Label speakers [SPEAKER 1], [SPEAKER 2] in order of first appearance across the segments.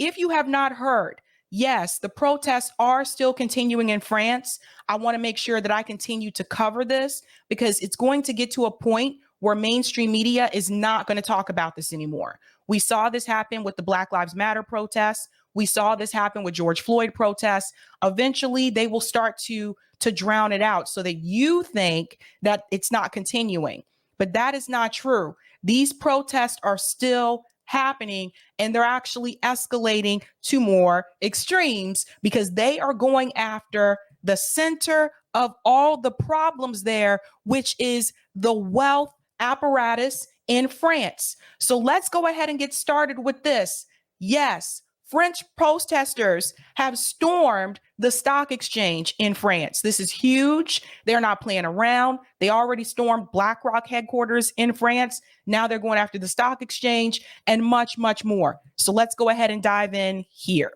[SPEAKER 1] if you have not heard, yes, the protests are still continuing in France. I want to make sure that I continue to cover this because it's going to get to a point where mainstream media is not going to talk about this anymore. We saw this happen with the Black Lives Matter protests. We saw this happen with George Floyd protests. Eventually, they will start to drown it out so that you think that it's not continuing. But that is not true. These protests are still happening, and they're actually escalating to more extremes because they are going after the center of all the problems there, which is the wealth apparatus in France. So let's go ahead and get started with this. Yes, French protesters have stormed the stock exchange in France. This is huge. They're not playing around. They already stormed BlackRock headquarters in France. Now they're going after the stock exchange and much, much more. So let's go ahead and dive in here.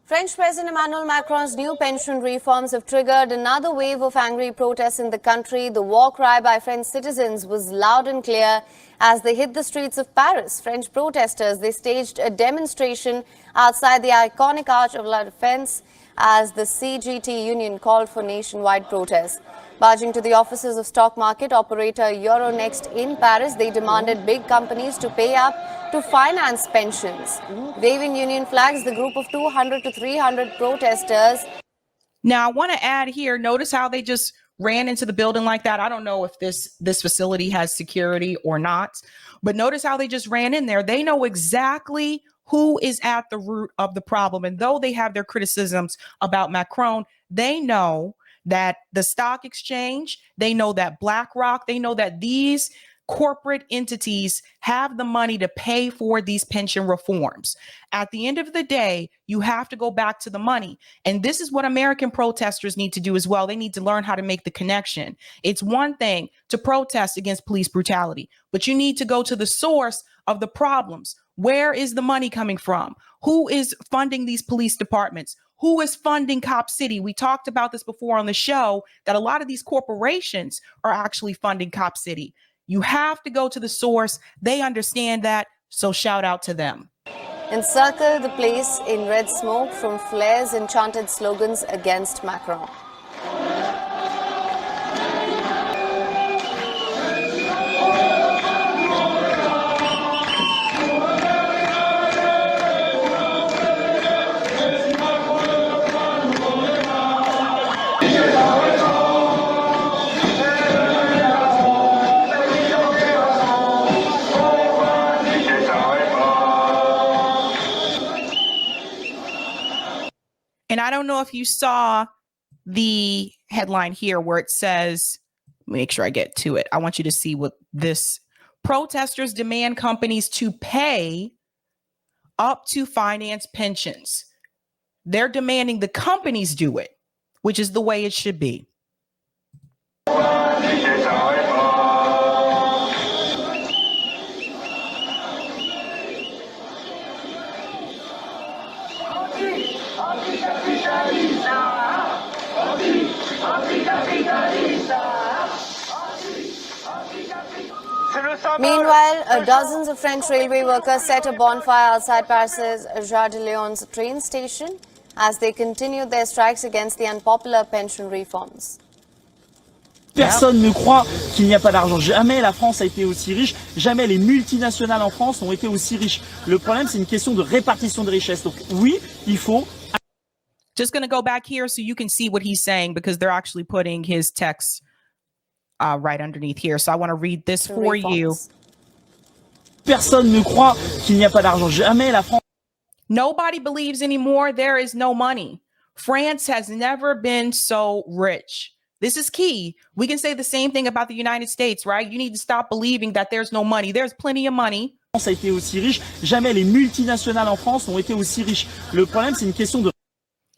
[SPEAKER 2] French President Emmanuel Macron's new pension reforms have triggered another wave of angry protests in the country. The war cry by French citizens was loud and clear as they hit the streets of Paris. French protesters, they staged a demonstration outside the iconic Arch of La Défense as the CGT union called for nationwide protests. Barging to the offices of stock market operator Euronext in Paris, they demanded big companies to pay up to finance pensions. Waving union flags, the group of 200 to 300 protesters.
[SPEAKER 1] Now, I want to add here, notice how they just ran into the building like that. I don't know if this facility has security or not, but notice how they just ran in there. They know exactly who is at the root of the problem. And though they have their criticisms about Macron, they know that the stock exchange, they know that BlackRock, they know that these corporate entities have the money to pay for these pension reforms. At the end of the day, you have to go back to the money. And this is what American protesters need to do as well. They need to learn how to make the connection. It's one thing to protest against police brutality, but you need to go to the source of the problems. Where is the money coming from? Who is funding these police departments? Who is funding Cop City? We talked about this before on the show, that a lot of these corporations are actually funding Cop City. You have to go to the source. They understand that, so shout out to them.
[SPEAKER 2] Encircle the place in red smoke from flares and chanted slogans against Macron.
[SPEAKER 1] And I don't know if you saw the headline here where it says, make sure I get to it. I want you to see what this: protesters demand companies to pay up to finance pensions. They're demanding the companies do it, which is the way it should be.
[SPEAKER 2] Meanwhile, dozens of French railway workers set a bonfire outside Paris' Gare de Lyon's train station as they continued their strikes against the unpopular pension reforms.
[SPEAKER 3] Personne ne croit qu'il n'y a pas d'argent. Jamais la France a été aussi riche, jamais les multinationales en France ont été aussi riches. Le problème, c'est une question de répartition de richesses. Donc oui, il faut...
[SPEAKER 1] Just going to go back here so you can see what he's saying, because they're actually putting his text right underneath here. So I want to read this for you.
[SPEAKER 3] Personne ne croit qu'il n'y a pas d'argent. Jamais la France...
[SPEAKER 1] Nobody believes anymore there is no money. France has never been so rich. This is key. We can say the same thing about the United States, right? You need to stop believing that there's no money. There's plenty of money.
[SPEAKER 3] La France a été aussi riche. Jamais les multinationales en France ont été aussi riches. Le problème, c'est une question de...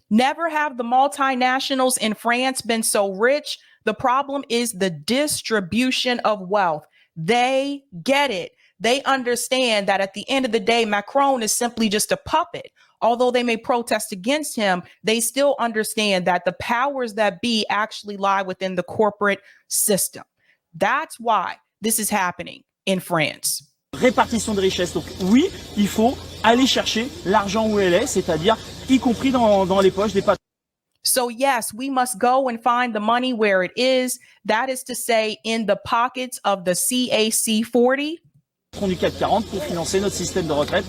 [SPEAKER 1] Never have the multinationals in France been so rich. The problem is the distribution of wealth. They get it. They understand that at the end of the day, Macron is simply just a puppet. Although they may protest against him, they still understand that the powers that be actually lie within the corporate system. That's why this is happening in France.
[SPEAKER 3] répartition de richesse. Donc oui, il faut aller chercher l'argent où elle est, c'est-à-dire y compris dans les poches des patrons.
[SPEAKER 1] So yes, we must go and find the money where it is. That is to say, in the pockets of the CAC 40.
[SPEAKER 3] Du CAC 40 pour financer notre système de retraite.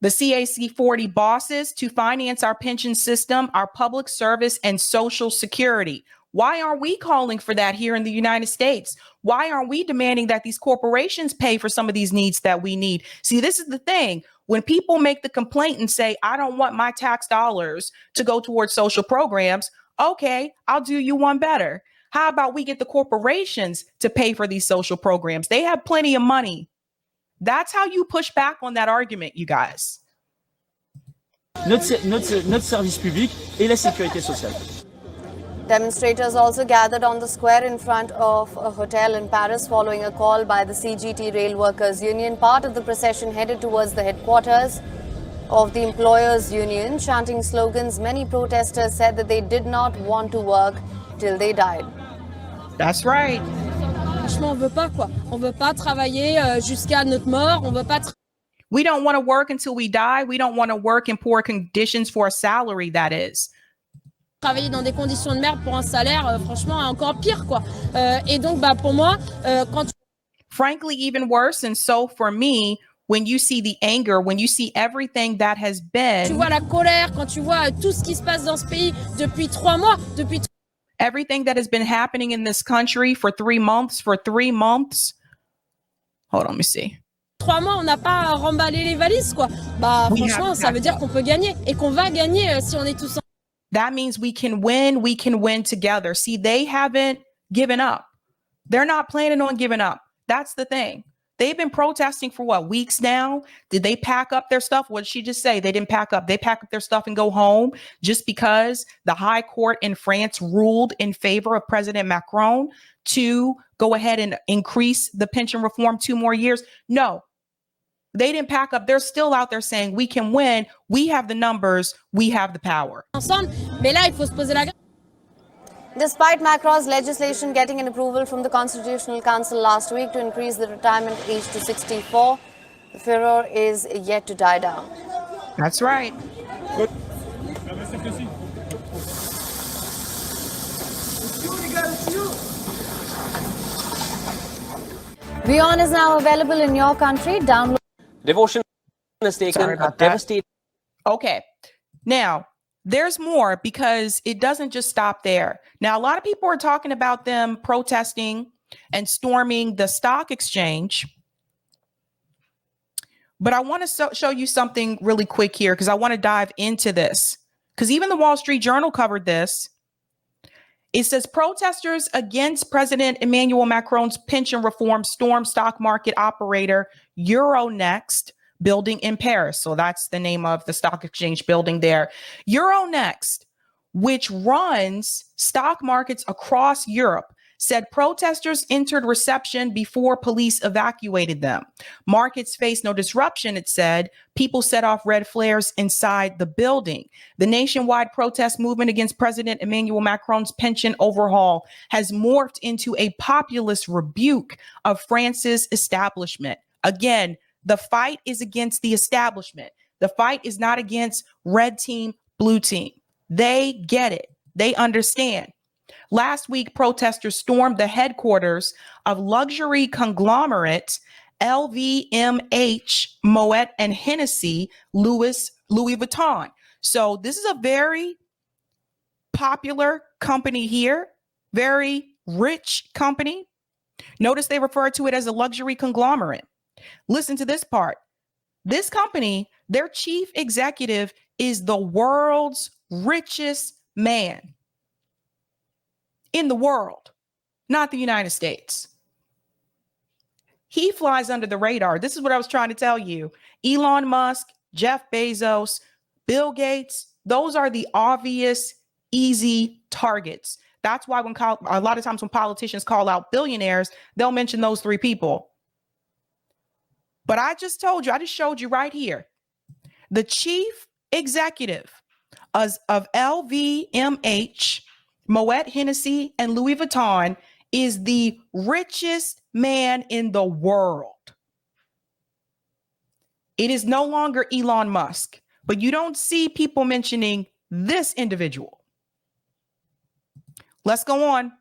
[SPEAKER 1] The CAC 40 bosses to finance our pension system, our public service, and social security. Why aren't we calling for that here in the United States? Why aren't we demanding that these corporations pay for some of these needs that we need? See, this is the thing. When people make the complaint and say, I don't want my tax dollars to go towards social programs, okay, I'll do you one better. How about we get the corporations to pay for these social programs? They have plenty of money. That's how you push back on that argument, you guys.
[SPEAKER 3] Notre service public et la sécurité sociale.
[SPEAKER 2] Demonstrators also gathered on the square in front of a hotel in Paris following a call by the CGT Rail Workers Union. Part of the procession headed towards the headquarters of the employers union, chanting slogans. Many protesters said that they did not want to work till they died.
[SPEAKER 1] That's right.
[SPEAKER 4] Franchement, on veut pas quoi. On veut pas travailler jusqu'à notre mort. On veut pas.
[SPEAKER 1] We don't want to work until we die. We don't want to work in poor conditions for a salary, that is.
[SPEAKER 4] Travailler dans des conditions de merde pour un salaire, franchement, encore pire quoi. Et donc, bah pour moi, quand.
[SPEAKER 1] Frankly, even worse. And so for me, when you see the anger, when you see everything that has been.
[SPEAKER 4] Tu vois la colère, quand tu vois tout ce qui se passe dans ce pays depuis 3 mois, depuis.
[SPEAKER 1] Everything that has been happening in this country for 3 months, Hold on, let me see.
[SPEAKER 4] 3 mois, on n'a pas remballé les valises, quoi. Bah, franchement, ça veut dire qu'on peut gagner et qu'on va gagner si on est tous ensemble.
[SPEAKER 1] That means we can win together. See, they haven't given up. They're not planning on giving up. That's the thing. They've been protesting for what, weeks now? Did they pack up their stuff? What did she just say? They didn't pack up. They pack up their stuff and go home just because the high court in France ruled in favor of President Macron to go ahead and increase the pension reform 2 more years. No, they didn't pack up. They're still out there saying we can win. We have the numbers. We have the power.
[SPEAKER 4] Ensemble, mais là, il faut se poser la question.
[SPEAKER 2] Despite Macron's legislation getting an approval from the Constitutional Council last week to increase the retirement age to 64, the furor is yet to die down.
[SPEAKER 1] That's right.
[SPEAKER 2] WION is now available in your country. Download.
[SPEAKER 5] Devotion has taken a devastating.
[SPEAKER 1] Okay. Now, there's more because it doesn't just stop there. Now, a lot of people are talking about them protesting and storming the stock exchange. But I want to show you something really quick here because I want to dive into this. Because even the Wall Street Journal covered this. It says protesters against President Emmanuel Macron's pension reform storm stock market operator Euronext building in Paris. So that's the name of the stock exchange building there. Euronext, which runs stock markets across Europe, said protesters entered reception before police evacuated them. Markets faced no disruption, it said. People set off red flares inside the building. The nationwide protest movement against President Emmanuel Macron's pension overhaul has morphed into a populist rebuke of France's establishment. Again, the fight is against the establishment. The fight is not against red team, blue team. They get it. They understand. Last week, protesters stormed the headquarters of luxury conglomerate LVMH, Moet and Hennessy, Louis Vuitton. So this is a very popular company here, very rich company. Notice they refer to it as a luxury conglomerate. Listen to this part. This company, their chief executive is the world's richest man in the world, not the United States. He flies under the radar. This is what I was trying to tell you. Elon Musk, Jeff Bezos, Bill Gates, those are the obvious, easy targets. That's why when a lot of times when politicians call out billionaires, they'll mention those 3 people. But I just told you, I just showed you right here. The chief executive of LVMH, Moet Hennessy, and Louis Vuitton is the richest man in the world. It is no longer Elon Musk, but you don't see people mentioning this individual. Let's go on.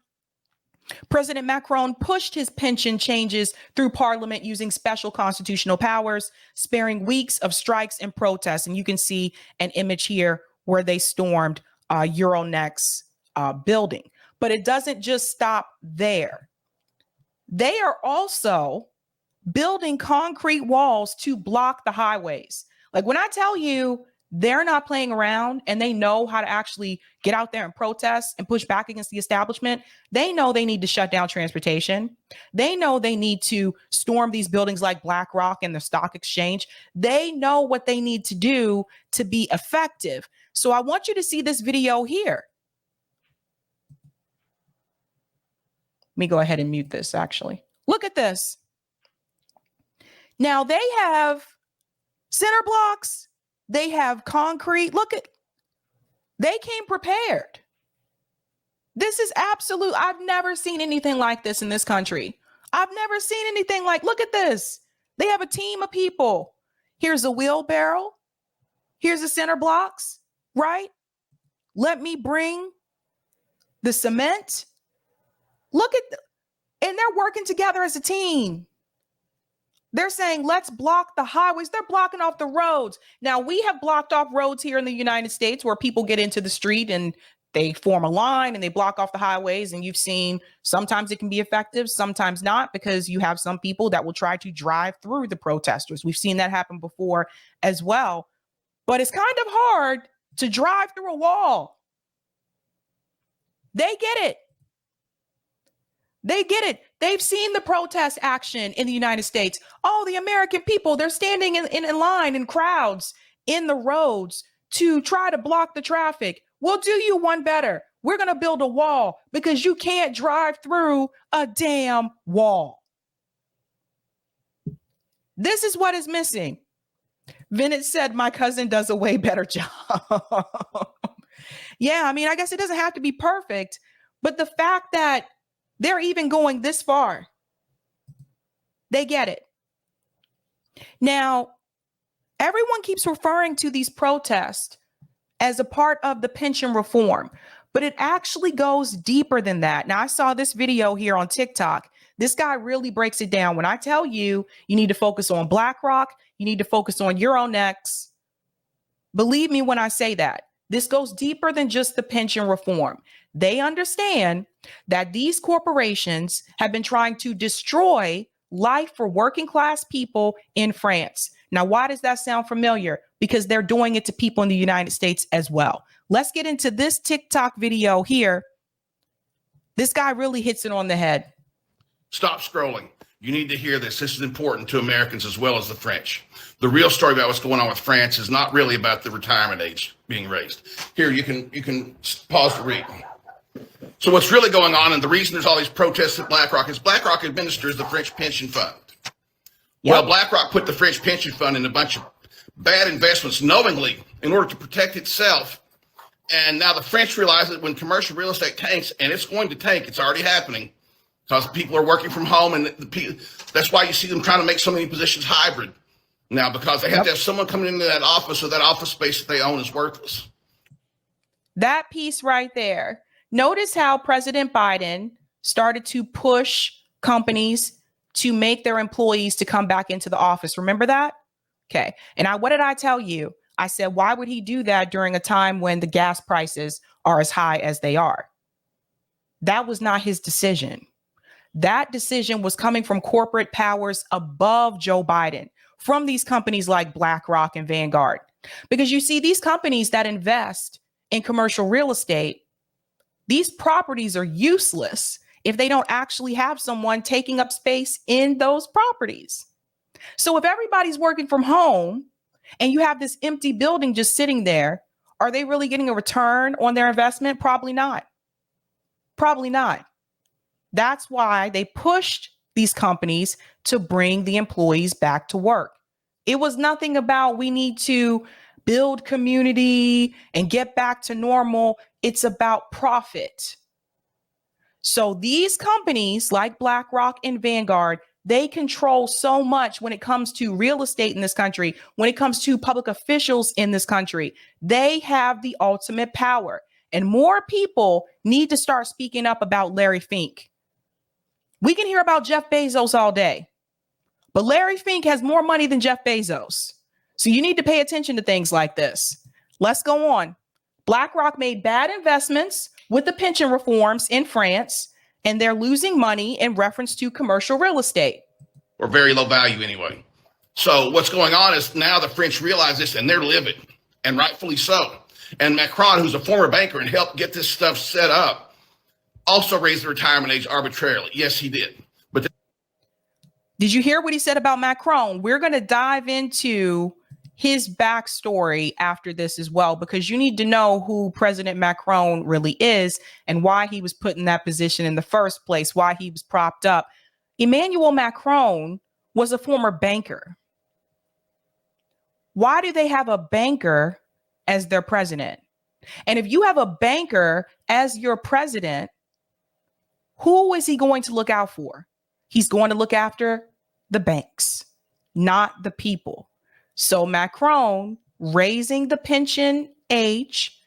[SPEAKER 1] President Macron pushed his pension changes through parliament using special constitutional powers, sparing weeks of strikes and protests. And you can see an image here where they stormed Euronext's building. But it doesn't just stop there. They are also building concrete walls to block the highways. Like when I tell you, they're not playing around and they know how to actually get out there and protest and push back against the establishment. They know they need to shut down transportation. They know they need to storm these buildings like BlackRock and the stock exchange. They know what they need to do to be effective. So I want you to see this video here. Let me go ahead and mute this actually. Look at this. Now they have center blocks. They have concrete. They came prepared. This is absolute. I've never seen anything like this in this country. I've never seen anything like, look at this. They have a team of people. Here's a wheelbarrow. Here's the center blocks, right? Let me bring the cement. Look at, and they're working together as a team. They're saying, let's block the highways. They're blocking off the roads. Now, we have blocked off roads here in the United States where people get into the street and they form a line and they block off the highways. And you've seen sometimes it can be effective, sometimes not, because you have some people that will try to drive through the protesters. We've seen that happen before as well. But it's kind of hard to drive through a wall. They get it. They get it. They've seen the protest action in the United States. Oh, the American people, they're standing in line in crowds in the roads to try to block the traffic. We'll do you one better. We're going to build a wall because you can't drive through a damn wall. This is what is missing. Bennett said, my cousin does a way better job. Yeah, I mean, I guess it doesn't have to be perfect, but the fact that they're even going this far, they get it. Now, everyone keeps referring to these protests as a part of the pension reform, but it actually goes deeper than that. Now, I saw this video here on TikTok. This guy really breaks it down. When I tell you, you need to focus on BlackRock, you need to focus on Euronext. Believe me when I say that. This goes deeper than just the pension reform. They understand that these corporations have been trying to destroy life for working class people in France. Now, why does that sound familiar? Because they're doing it to people in the United States as well. Let's get into this TikTok video here. This guy really hits it on the head.
[SPEAKER 6] Stop scrolling. You need to hear this. This is important to Americans as well as the French. The real story about what's going on with France is not really about the retirement age being raised. Here, you can pause to read. So what's really going on, and the reason there's all these protests at BlackRock, is BlackRock administers the French pension fund. Yep. Well, BlackRock put the French pension fund in a bunch of bad investments knowingly in order to protect itself. And now the French realize that when commercial real estate tanks, and it's going to tank, it's already happening, because people are working from home, and that's why you see them trying to make so many positions hybrid now, because they have to have someone coming into that office, or that office space that they own is worthless.
[SPEAKER 1] That piece right there. Notice how President Biden started to push companies to make their employees to come back into the office. Remember that? Okay. And what did I tell you? I said, why would he do that during a time when the gas prices are as high as they are? That was not his decision. That decision was coming from corporate powers above Joe Biden, from these companies like BlackRock and Vanguard. Because you see, these companies that invest in commercial real estate, these properties are useless if they don't actually have someone taking up space in those properties. So if everybody's working from home and you have this empty building just sitting there, are they really getting a return on their investment? Probably not. Probably not. That's why they pushed these companies to bring the employees back to work. It was nothing about we need to build community and get back to normal. It's about profit. So these companies like BlackRock and Vanguard, They control so much when it comes to real estate in this country, when it comes to public officials in this country. They have the ultimate power. And more people need to start speaking up about Larry Fink. We can hear about Jeff Bezos all day, but Larry Fink has more money than Jeff Bezos. So you need to pay attention to things like this. Let's go on. BlackRock made bad investments with the pension reforms in France, and they're losing money in reference to commercial real estate.
[SPEAKER 6] Or very low value anyway. So what's going on is now the French realize this and they're livid, and rightfully so. And Macron, who's a former banker and helped get this stuff set up, also raised the retirement age arbitrarily. Yes, he did. But
[SPEAKER 1] did you hear what he said about Macron? We're going to dive into his backstory after this as well, because you need to know who President Macron really is and why he was put in that position in the first place, why he was propped up. Emmanuel Macron was a former banker. Why do they have a banker as their president? And if you have a banker as your president, who is he going to look out for? He's going to look after the banks, not the people. So Macron raising the pension age,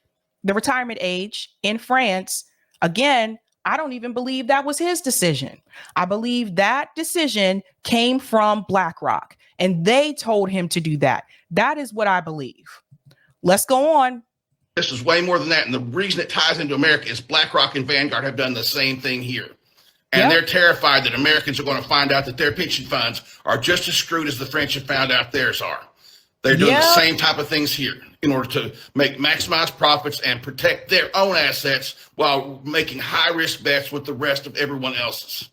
[SPEAKER 1] the retirement age in France, again, I don't even believe that was his decision. I believe that decision came from BlackRock, and they told him to do that. That is what I believe. Let's go on.
[SPEAKER 6] this is way more than that. And the reason it ties into America is BlackRock and Vanguard have done the same thing here. And they're terrified that Americans are going to find out that their pension funds are just as screwed as the French have found out theirs are. They're doing the same type of things here in order to maximize profits and protect their own assets while making high risk bets with the rest of everyone else's.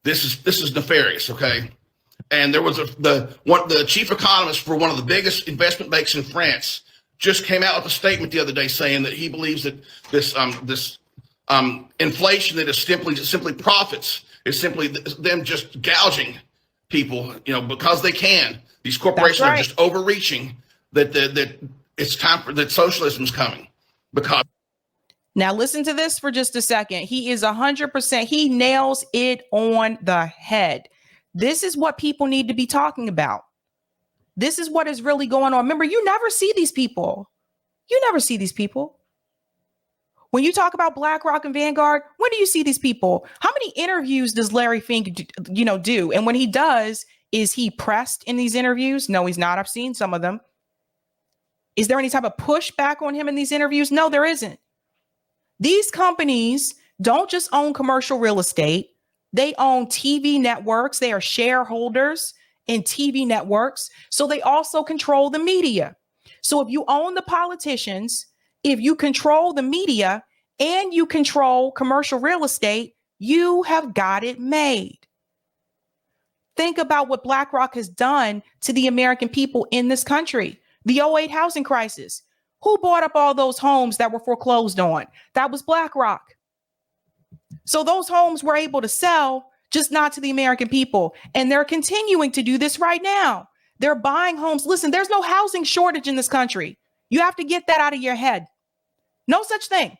[SPEAKER 6] This is nefarious, okay? And there was the chief economist for one of the biggest investment banks in France just came out with a statement the other day saying that he believes that this inflation that is simply profits is simply them just gouging people, because they can. These corporations are just overreaching. That it's time for that socialism's coming. Because
[SPEAKER 1] now listen to this for just a second. He is 100%. He nails it on the head. This is what people need to be talking about. This is what is really going on. Remember, you never see these people. You never see these people. When you talk about BlackRock and Vanguard, when do you see these people? How many interviews does Larry Fink, do? And when he does, is he pressed in these interviews? No, he's not. I've seen some of them. Is there any type of pushback on him in these interviews? No, there isn't. These companies don't just own commercial real estate. They own TV networks. They are shareholders in TV networks. So they also control the media. So if you own the politicians, if you control the media and you control commercial real estate, you have got it made. Think about what BlackRock has done to the American people in this country. The 2008 housing crisis. Who bought up all those homes that were foreclosed on? That was BlackRock. So those homes were able to sell, just not to the American people. And they're continuing to do this right now. They're buying homes. Listen, there's no housing shortage in this country. You have to get that out of your head. No such thing.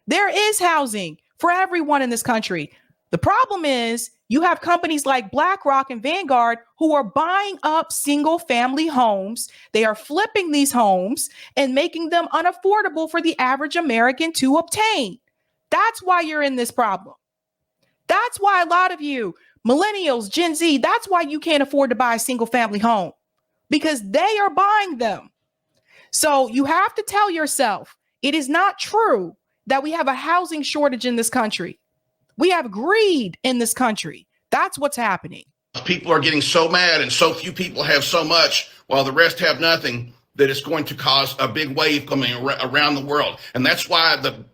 [SPEAKER 1] There is housing for everyone in this country. The problem is you have companies like BlackRock and Vanguard who are buying up single family homes. They are flipping these homes and making them unaffordable for the average American to obtain. That's why you're in this problem. That's why a lot of you millennials, Gen Z, that's why you can't afford to buy a single family home, because they are buying them. So you have to tell yourself, it is not true that we have a housing shortage in this country. We have greed in this country. That's what's happening.
[SPEAKER 6] people are getting so mad and so few people have so much while the rest have nothing, that it's going to cause a big wave coming around the world. And that's why the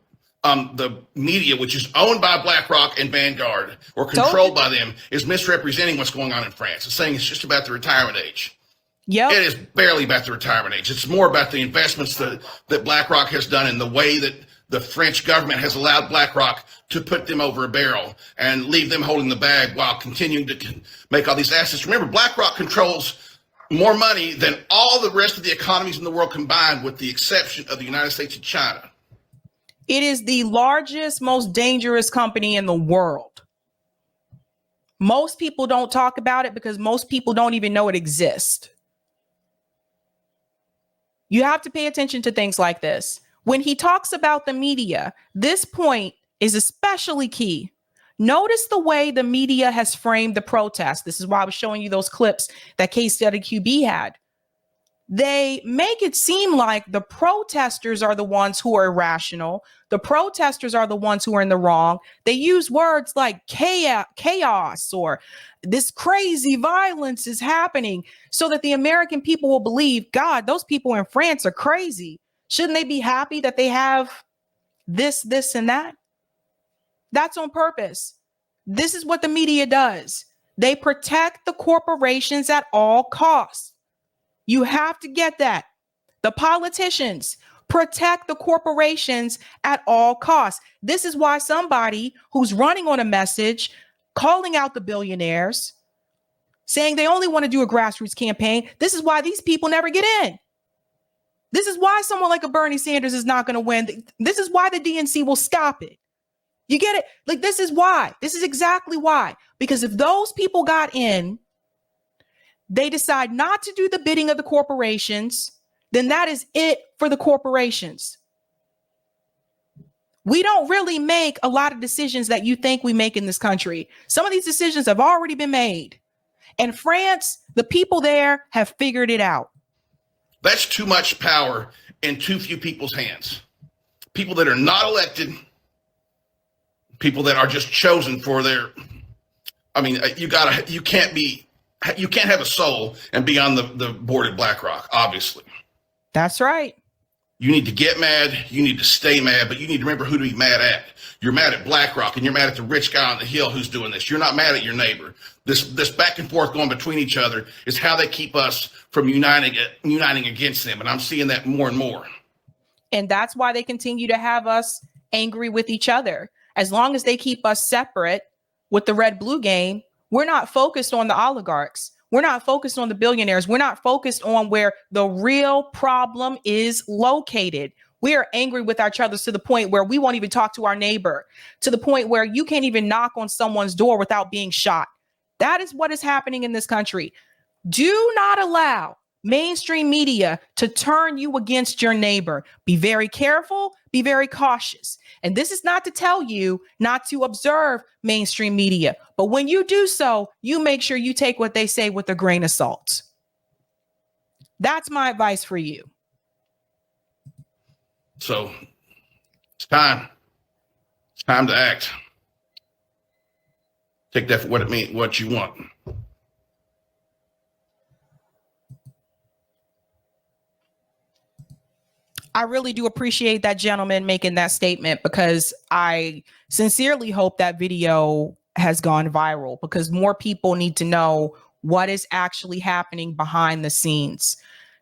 [SPEAKER 6] media, which is owned by BlackRock and Vanguard or controlled by them, is misrepresenting what's going on in France. It's saying it's just about the retirement age. It is barely about the retirement age. It's more about the investments that BlackRock has done and the way that the French government has allowed BlackRock to put them over a barrel and leave them holding the bag while continuing to make all these assets. Remember, BlackRock controls more money than all the rest of the economies in the world combined, with the exception of the United States and China.
[SPEAKER 1] It is the largest, most dangerous company in the world. Most people don't talk about it because most people don't even know it exists. You have to pay attention to things like this. When he talks about the media, this point is especially key. Notice the way the media has framed the protest. This is why I was showing you those clips that KStudyQB had. They make it seem like the protesters are the ones who are irrational. The protesters are the ones who are in the wrong. They use words like chaos or this crazy violence is happening so that the American people will believe, God, those people in France are crazy. Shouldn't they be happy that they have this, and that? That's on purpose. This is what the media does. They protect the corporations at all costs. You have to get that. The politicians protect the corporations at all costs. This is why somebody who's running on a message, calling out the billionaires, saying they only want to do a grassroots campaign, this is why these people never get in. This is why someone like a Bernie Sanders is not going to win. This is why the DNC will stop it. You get it? Like, this is why. This is exactly why. Because if those people got in, they decide not to do the bidding of the corporations, then that is it for the corporations. We don't really make a lot of decisions that you think we make in this country. Some of these decisions have already been made. In France, the people there have figured it out.
[SPEAKER 6] That's too much power in too few people's hands. People that are not elected, people that are just chosen for their, I mean, you can't have a soul and be on the board at BlackRock, obviously.
[SPEAKER 1] That's right.
[SPEAKER 6] You need to get mad. You need to stay mad, but you need to remember who to be mad at. You're mad at BlackRock and you're mad at the rich guy on the hill who's doing this. You're not mad at your neighbor. This back and forth going between each other is how they keep us from uniting against them. And I'm seeing that more and more.
[SPEAKER 1] And that's why they continue to have us angry with each other. As long as they keep us separate with the red-blue game, we're not focused on the oligarchs. We're not focused on the billionaires. We're not focused on where the real problem is located. We are angry with each other to the point where we won't even talk to our neighbor, to the point where you can't even knock on someone's door without being shot. That is what is happening in this country. Do not allow mainstream media to turn you against your neighbor. Be very careful, be very cautious. And this is not to tell you not to observe mainstream media, but when you do so, you make sure you take what they say with a grain of salt. That's my advice for you.
[SPEAKER 6] So it's time. It's time to act. Take that for what it means, what you want.
[SPEAKER 1] I really do appreciate that gentleman making that statement, because I sincerely hope that video has gone viral, because more people need to know what is actually happening behind the scenes.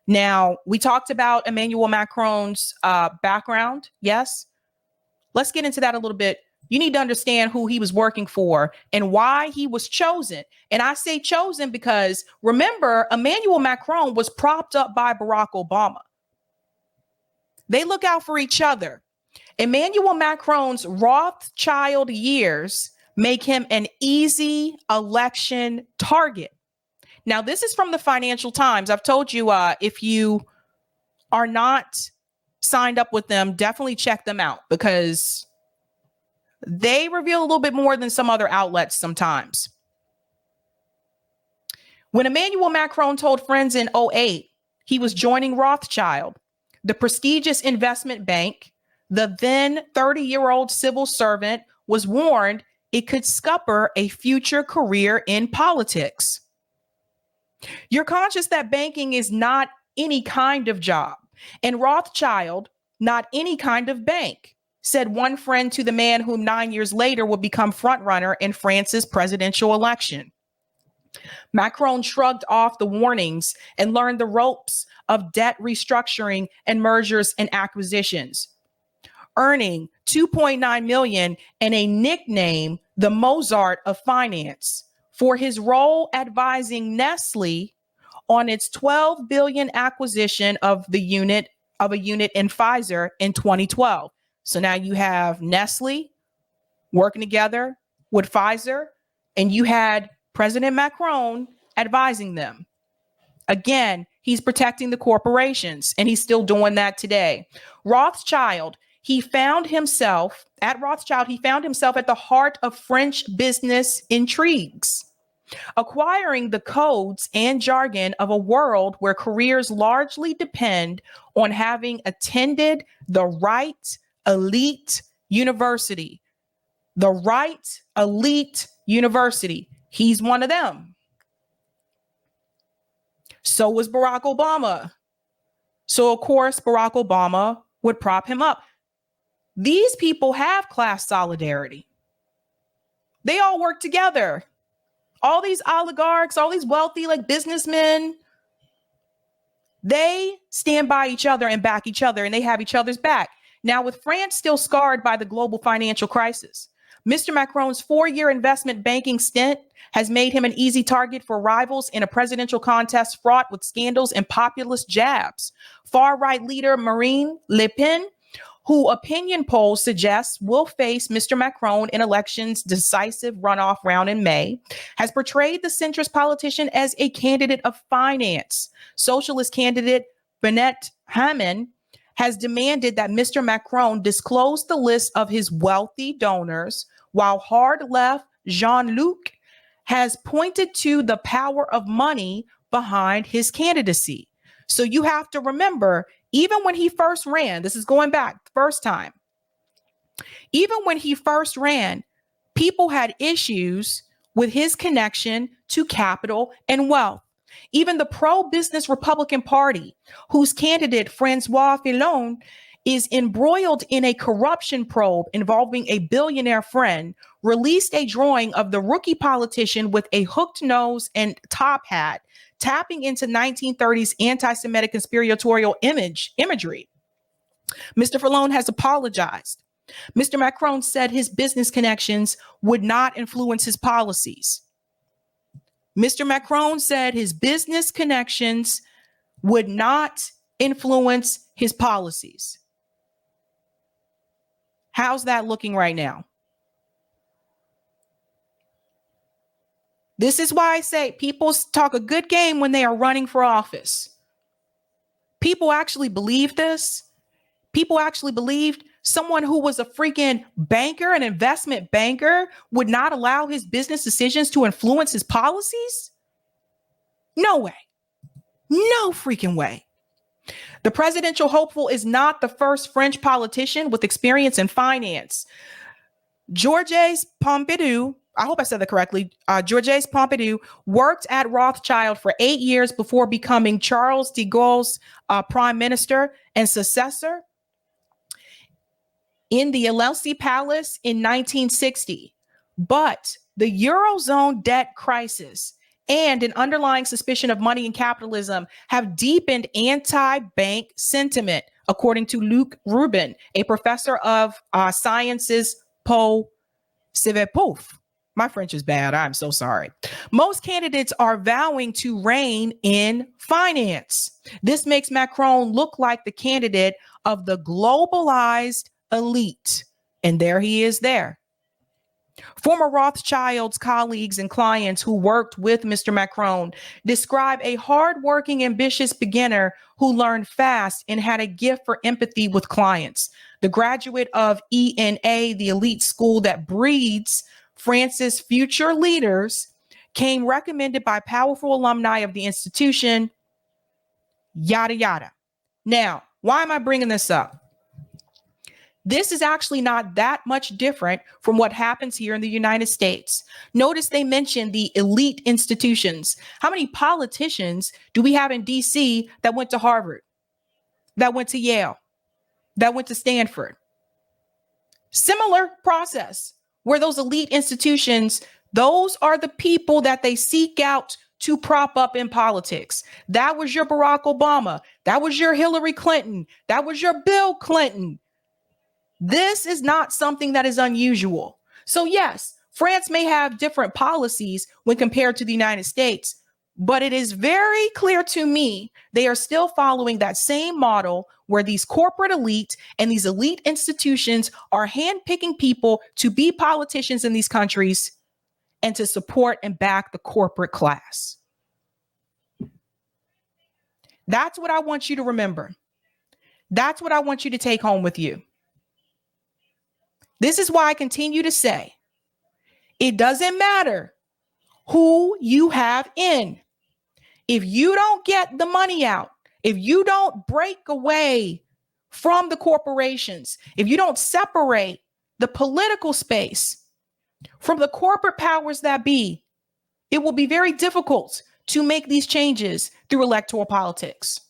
[SPEAKER 1] Now, we talked about Emmanuel Macron's background. Yes. Let's get into that a little bit. You need to understand who he was working for and why he was chosen. And I say chosen because, remember, Emmanuel Macron was propped up by Barack Obama. They look out for each other. Emmanuel Macron's Rothschild years make him an easy election target. Now, this is from the Financial Times. I've told you, if you are not signed up with them, definitely check them out, because they reveal a little bit more than some other outlets sometimes. When Emmanuel Macron told friends in 2008 he was joining Rothschild, the prestigious investment bank, the then 30-year-old civil servant was warned it could scupper a future career in politics. You're conscious that banking is not any kind of job, and Rothschild, not any kind of bank, said one friend to the man whom 9 years later would become frontrunner in France's presidential election. Macron shrugged off the warnings and learned the ropes of debt restructuring and mergers and acquisitions, earning $2.9 million and a nickname, the Mozart of finance, for his role advising Nestle on its $12 billion acquisition of a unit in Pfizer in 2012. So now you have Nestle working together with Pfizer, and you had President Macron advising them. Again, he's protecting the corporations, and he's still doing that today. Rothschild, he found himself at the heart of French business intrigues, acquiring the codes and jargon of a world where careers largely depend on having attended the right elite university. The right elite university. He's one of them. So was Barack Obama. So, of course, Barack Obama would prop him up. These people have class solidarity. They all work together. All these oligarchs, all these wealthy like businessmen, they stand by each other and back each other, and they have each other's back. Now, with France still scarred by the global financial crisis, Mr. Macron's 4-year investment banking stint has made him an easy target for rivals in a presidential contest fraught with scandals and populist jabs. Far-right leader Marine Le Pen, who opinion polls suggest will face Mr. Macron in election's decisive runoff round in May, has portrayed the centrist politician as a candidate of finance. Socialist candidate Benet Hamon has demanded that Mr. Macron disclose the list of his wealthy donors, while hard left Jean-Luc has pointed to the power of money behind his candidacy. So you have to remember, even when he first ran, this is going back the first time, even when he first ran, people had issues with his connection to capital and wealth. Even the pro-business Republican Party, whose candidate Francois Fillon is embroiled in a corruption probe involving a billionaire friend, released a drawing of the rookie politician with a hooked nose and top hat, tapping into 1930s anti-Semitic conspiratorial imagery. Mr. Fillon has apologized. Mr. Macron said his business connections would not influence his policies. Mr. Macron said his business connections would not influence his policies. How's that looking right now? This is why I say people talk a good game when they are running for office. People actually believe this. People actually believed someone who was a freaking banker, an investment banker, would not allow his business decisions to influence his policies? No way. No freaking way. The presidential hopeful is not the first French politician with experience in finance. Georges Pompidou, I hope I said that correctly. Georges Pompidou worked at Rothschild for 8 years before becoming Charles de Gaulle's prime minister and successor in the Elysee Palace in 1960. But the Eurozone debt crisis and an underlying suspicion of money and capitalism have deepened anti-bank sentiment, according to Luc Rubin, a professor of sciences Po Civipouf. My French is bad. I'm so sorry. Most candidates are vowing to reign in finance. This makes Macron look like the candidate of the globalized elite. And there he is there. Former Rothschild's colleagues and clients who worked with Mr. Macron describe a hardworking, ambitious beginner who learned fast and had a gift for empathy with clients. The graduate of ENA, the elite school that breeds France's future leaders, came recommended by powerful alumni of the institution, yada, yada. Now, why am I bringing this up? This is actually not that much different from what happens here in the United States. Notice they mentioned the elite institutions. How many politicians do we have in DC that went to Harvard, that went to Yale, that went to Stanford? Similar process where those elite institutions, those are the people that they seek out to prop up in politics. That was your Barack Obama. That was your Hillary Clinton. That was your Bill Clinton. This is not something that is unusual. So yes, France may have different policies when compared to the United States, but it is very clear to me they are still following that same model where these corporate elite and these elite institutions are handpicking people to be politicians in these countries, and to support and back the corporate class. That's what I want you to remember. That's what I want you to take home with you. This is why I continue to say, it doesn't matter who you have in. If you don't get the money out, if you don't break away from the corporations, if you don't separate the political space from the corporate powers that be, it will be very difficult to make these changes through electoral politics.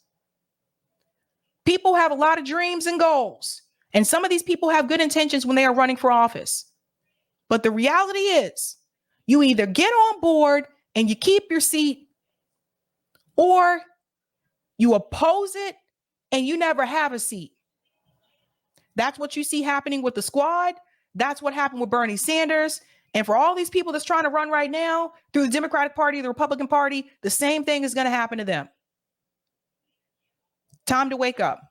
[SPEAKER 1] People have a lot of dreams and goals, and some of these people have good intentions when they are running for office. But the reality is, you either get on board and you keep your seat, or you oppose it and you never have a seat. That's what you see happening with the squad. That's what happened with Bernie Sanders. And for all these people that's trying to run right now through the Democratic Party, the Republican Party, the same thing is going to happen to them. Time to wake up.